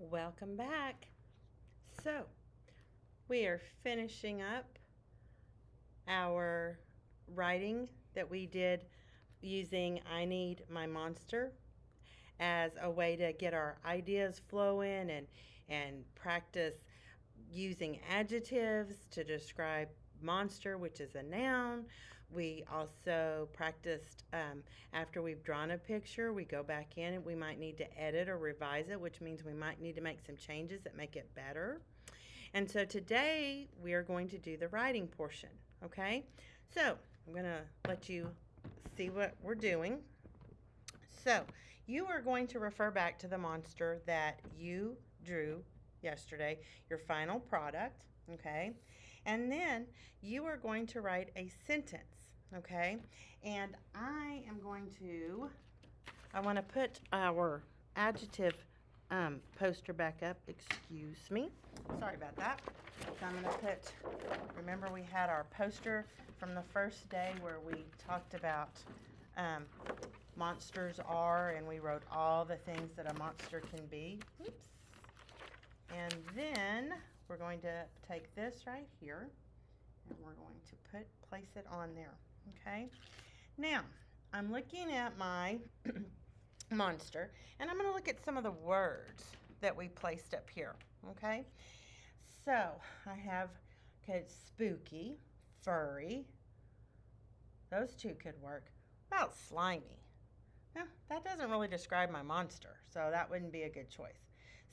Welcome back. So, we are finishing up our writing that we did using I Need My Monster as a way to get our ideas flowing and practice using adjectives to describe monster, which is a noun. We also practiced after we've drawn a picture, we go back in and we might need to edit or revise it, which means we might need to make some changes that make it better. And so today we are going to do the writing portion, okay? So I'm going to let you see what we're doing. So you are going to refer back to the monster that you drew yesterday, your final product, okay? And then you are going to write a sentence, okay? And I want to put our adjective poster back up. Excuse me. Sorry about that. So I'm going to remember we had our poster from the first day where we talked about um, monsters are, and we wrote all the things that a monster can be. Oops. And then we're going to take this right here and we're going to place it on there. Okay. Now, I'm looking at my monster and I'm going to look at some of the words that we placed up here. Okay. So I have spooky, furry. Those two could work. About slimy. Now, that doesn't really describe my monster, so that wouldn't be a good choice.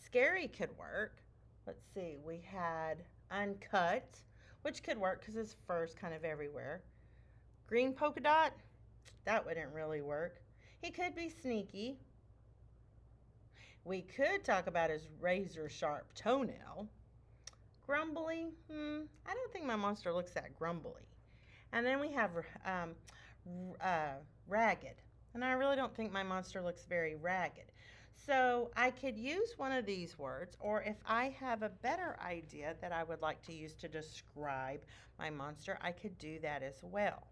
Scary could work. Let's see, we had uncut, which could work because his fur is kind of everywhere. Green polka dot, that wouldn't really work. He could be sneaky. We could talk about his razor sharp toenail. Grumbly, I don't think my monster looks that grumbly. And then we have ragged. And I really don't think my monster looks very ragged. So I could use one of these words, or if I have a better idea that I would like to use to describe my monster, I could do that as well.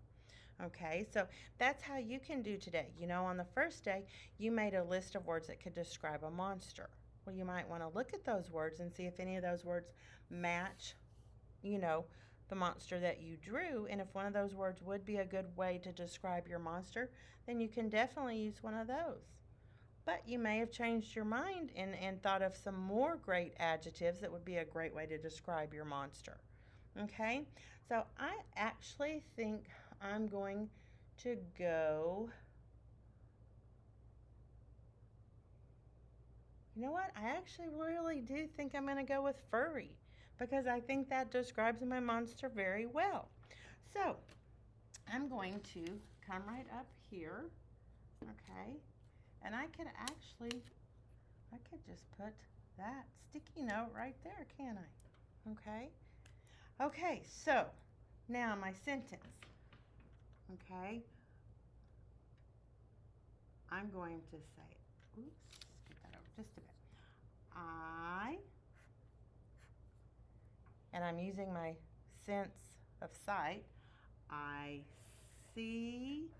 Okay, so that's how you can do today. You know, on the first day, you made a list of words that could describe a monster. Well, you might want to look at those words and see if any of those words match, you know, the monster that you drew. And if one of those words would be a good way to describe your monster, then you can definitely use one of those. But you may have changed your mind and thought of some more great adjectives that would be a great way to describe your monster. Okay, so I actually think I'm going to go. You know what? I actually really do think I'm going to go with furry because I think that describes my monster very well. So I'm going to come right up here, okay? And I could just put that sticky note right there, can I? Okay. Okay, so now my sentence, okay? I'm going to say, oops, get that over just a bit. And I'm using my sense of sight. I see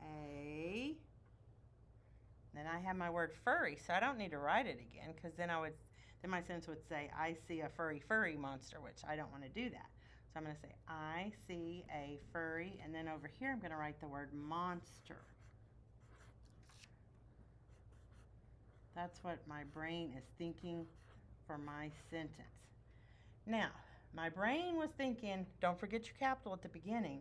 a, then I have my word furry, so I don't need to write it again because then my sentence would say, I see a furry monster, which I don't want to do that. So I'm going to say, I see a furry, and then over here I'm going to write the word monster. That's what my brain is thinking for my sentence. Now, my brain was thinking, don't forget your capital at the beginning,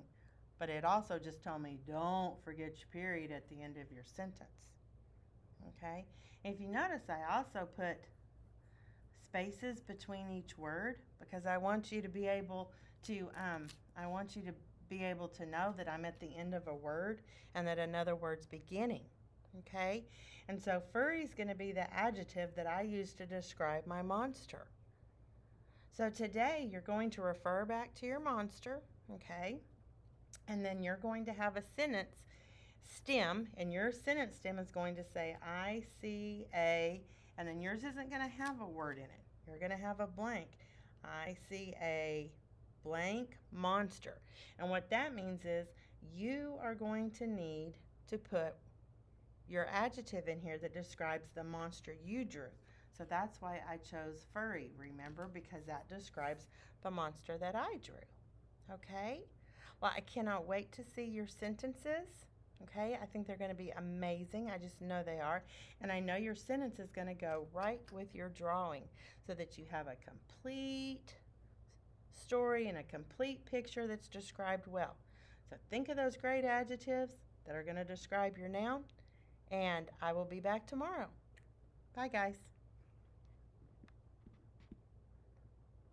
but it also just told me, don't forget your period at the end of your sentence. Okay? If you notice, I also put spaces between each word because I want you to be able to know that I'm at the end of a word and that another word's beginning. Okay? And so furry is going to be the adjective that I use to describe my monster. So today you're going to refer back to your monster, okay? And then you're going to have a sentence stem, and your sentence stem is going to say, I see a, and then yours isn't going to have a word in it. You're going to have a blank. I see a blank monster. And what that means is you are going to need to put your adjective in here that describes the monster you drew. So that's why I chose furry, remember, because that describes the monster that I drew. Okay? Well, I cannot wait to see your sentences. Okay? I think they're going to be amazing. I just know they are. And I know your sentence is going to go right with your drawing so that you have a complete story and a complete picture that's described well. So think of those great adjectives that are going to describe your noun, and I will be back tomorrow. Bye, guys.